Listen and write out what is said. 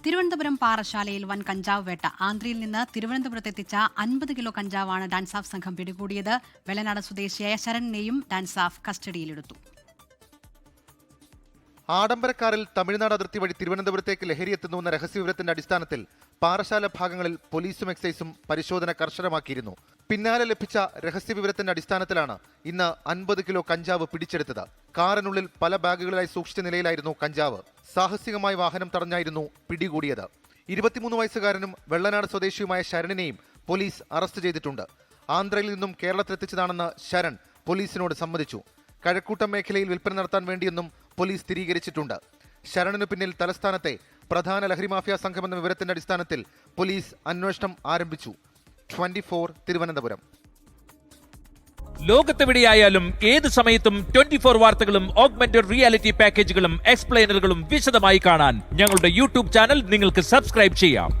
തിരുവനന്തപുരം പാറശാലയിൽ വൻ കഞ്ചാവ് വേട്ട. ആന്ധ്രയിൽ നിന്ന് തിരുവനന്തപുരത്തെത്തിച്ച 50 കിലോ കഞ്ചാവാണ് ഡാൻസാഫ് സംഘം പിടികൂടിയത്. വെള്ളനാട് സ്വദേശിയായ ശരണിനെയും ഡാൻസാഫ് കസ്റ്റഡിയിലെടുത്തു. ആഡംബരക്കാരിൽ തമിഴ്നാട് അതിർത്തി വഴി തിരുവനന്തപുരത്തേക്ക് ലഹരി എത്തുന്നുവെന്ന രഹസ്യവിവരത്തിന്റെ അടിസ്ഥാനത്തിൽ പാറശാല ഭാഗങ്ങളിൽ പോലീസും എക്സൈസും പരിശോധന കർശനമാക്കിയിരുന്നു. പിന്നാലെ ലഭിച്ച രഹസ്യവിവരത്തിന്റെ അടിസ്ഥാനത്തിലാണ് ഇന്ന് 50 കിലോ കഞ്ചാവ് പിടിച്ചെടുത്തത്. കാറിനുള്ളിൽ പല ബാഗുകളിലായി സൂക്ഷിച്ച നിലയിലായിരുന്നു കഞ്ചാവ്. സാഹസികമായ വാഹനം തടഞ്ഞായിരുന്നു പിടികൂടിയത്. 23 വയസ്സുകാരനും വെള്ളനാട് സ്വദേശിയുമായ ശരണിനെയും പോലീസ് അറസ്റ്റ് ചെയ്തിട്ടുണ്ട്. ആന്ധ്രയിൽ നിന്നും കേരളത്തിലെത്തിച്ചതാണെന്ന് ശരൺ പോലീസിനോട് സമ്മതിച്ചു. കഴക്കൂട്ടം മേഖലയിൽ വിൽപ്പന നടത്താൻ വേണ്ടിയെന്നും പോലീസ് സ്ഥിരീകരിച്ചിട്ടുണ്ട്. ശരണിനു പിന്നിൽ തലസ്ഥാനത്തെ പ്രധാന ലഹരി മാഫിയ സംഘമെന്ന വിവരത്തിന്റെ അടിസ്ഥാനത്തിൽ പോലീസ് അന്വേഷണം ആരംഭിച്ചു. 24 തിരുവനന്തപുരം. ലോകത്തെവിടെയായാലും ഏത് സമയത്തും 24 വാർത്തകളും ഓഗ്മെന്റഡ് റിയാലിറ്റി പാക്കേജുകളും എക്സ്പ്ലെയിനറുകളും വിശദമായി കാണാൻ ഞങ്ങളുടെ യൂട്യൂബ് ചാനൽ നിങ്ങൾക്ക് സബ്സ്ക്രൈബ് ചെയ്യാം.